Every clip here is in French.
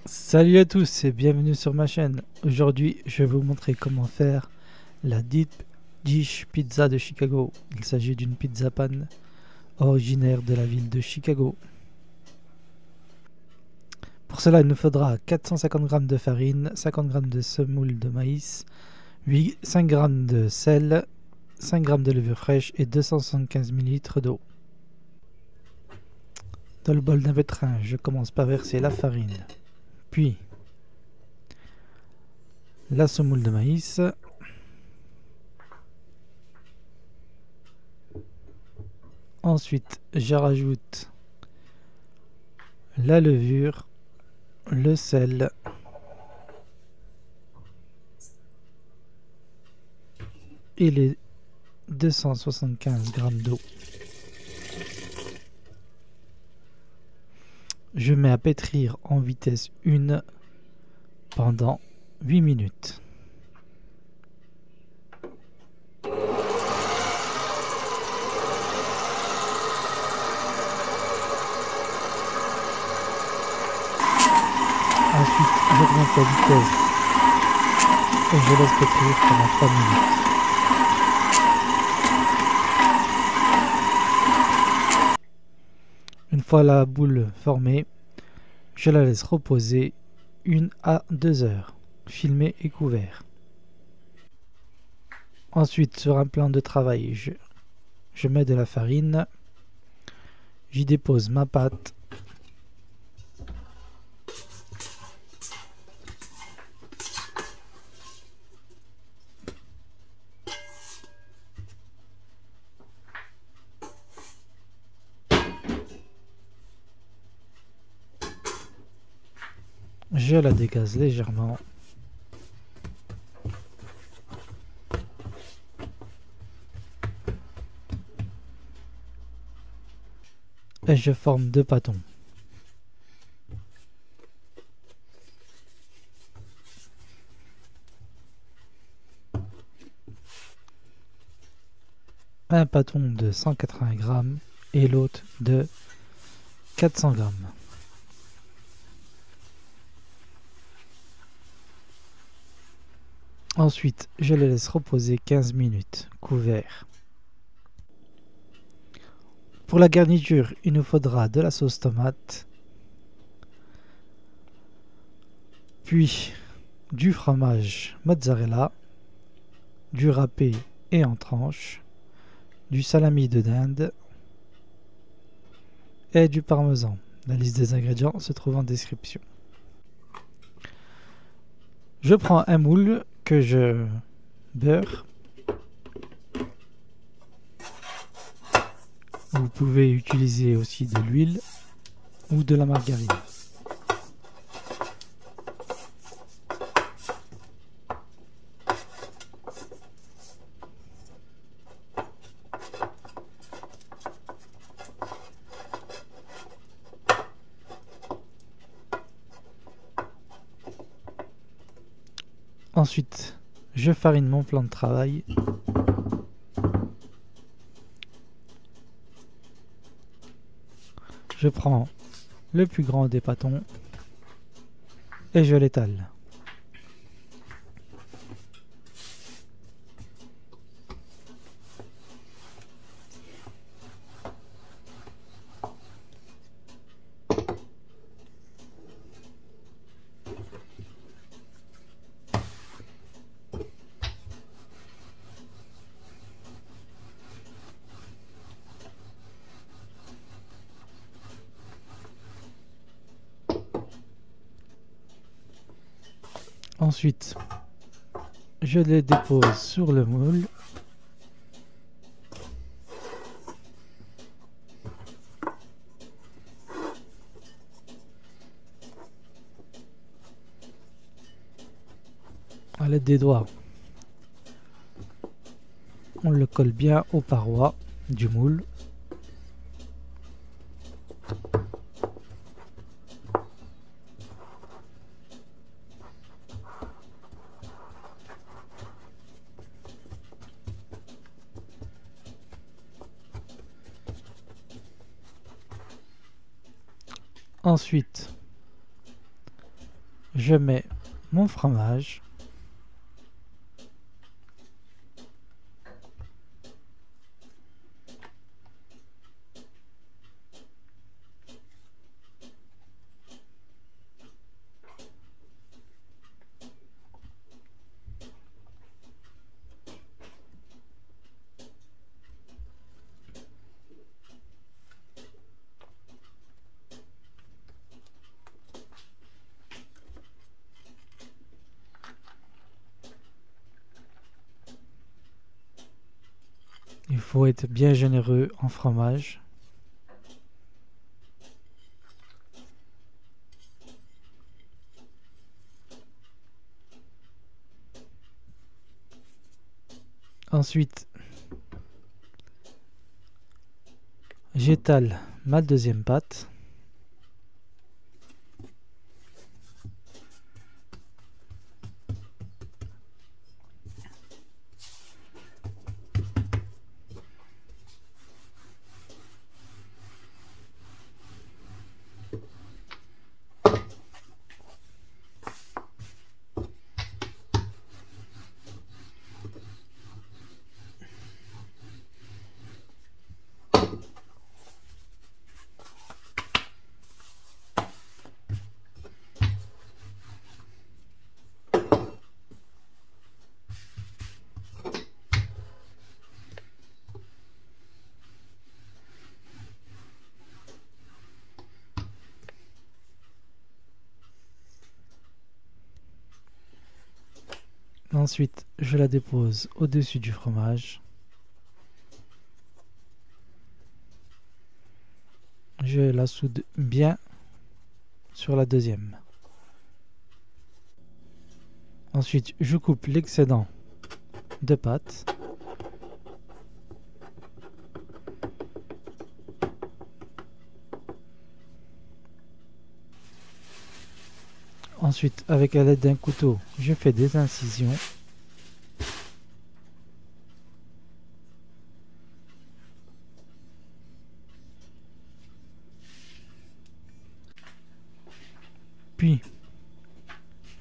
Salut à tous et bienvenue sur ma chaîne. Aujourd'hui, je vais vous montrer comment faire la Deep Dish Pizza de Chicago. Il s'agit d'une pizza pan originaire de la ville de Chicago. Pour cela, il nous faudra 450 g de farine, 50 g de semoule de maïs, 5 g de sel, 5 g de levure fraîche et 275 ml d'eau. Dans le bol d'un pétrin, je commence par verser la farine, puis la semoule de maïs, ensuite je rajoute la levure, le sel, et les 275 g d'eau. Je mets à pétrir en vitesse 1 pendant 8 minutes. Ensuite, j'augmente la vitesse et je laisse pétrir pendant 3 minutes. Une fois la boule formée, je la laisse reposer 1 à 2 heures, filmé et couvert. Ensuite, sur un plan de travail, je mets de la farine, j'y dépose ma pâte, je la dégaze légèrement et je forme 2 pâtons. Un pâton de 180 g et l'autre de 400 g. Ensuite, je les laisse reposer 15 minutes, couverts. Pour la garniture, il nous faudra de la sauce tomate, puis du fromage mozzarella, du râpé et en tranches, du salami de dinde et du parmesan. La liste des ingrédients se trouve en description. Je prends un moule que je beurre. Vous pouvez utiliser aussi de l'huile ou de la margarine. Ensuite, je farine mon plan de travail. Je prends le plus grand des pâtons et je l'étale. Ensuite, je les dépose sur le moule. À l'aide des doigts, on le colle bien aux parois du moule. Ensuite, Je mets mon fromage. Il faut être bien généreux en fromage. Ensuite, j'étale ma deuxième pâte. Ensuite, je la dépose au-dessus du fromage. Je la soude bien sur la deuxième. Ensuite, je coupe l'excédent de pâte. Ensuite, avec la l'aide d'un couteau, je fais des incisions. Puis,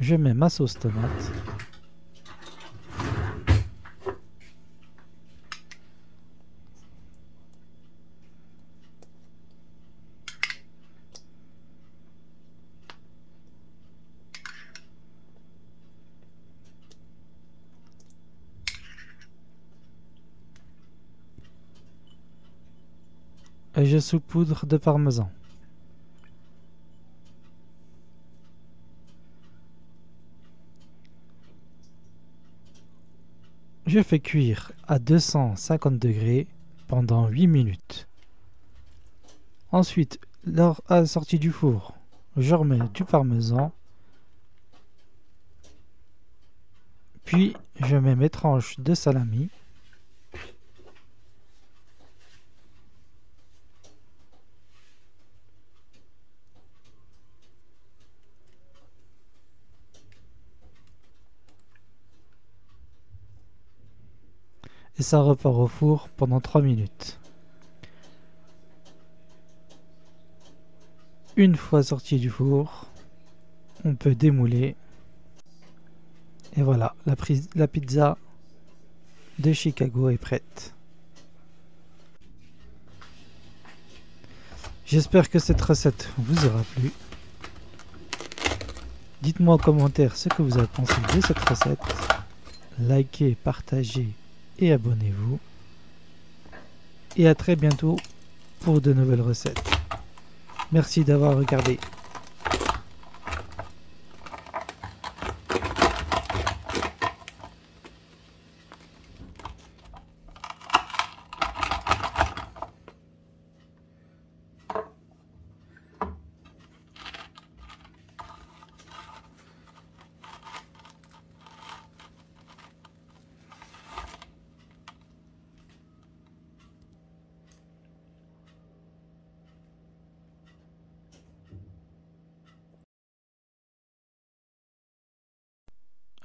je mets ma sauce tomate. Et je saupoudre de parmesan. Je fais cuire à 250 degrés pendant 8 minutes. Ensuite, à la sortie du four, je remets du parmesan. Puis, je mets mes tranches de salami. Et ça repart au four pendant 3 minutes. Une fois sorti du four, on peut démouler. Et voilà, la pizza de Chicago est prête. J'espère que cette recette vous aura plu. Dites-moi en commentaire ce que vous avez pensé de cette recette. Likez, partagez et abonnez-vous. Et à très bientôt pour de nouvelles recettes. Merci d'avoir regardé.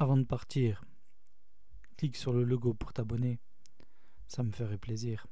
Avant de partir, clique sur le logo pour t'abonner, ça me ferait plaisir.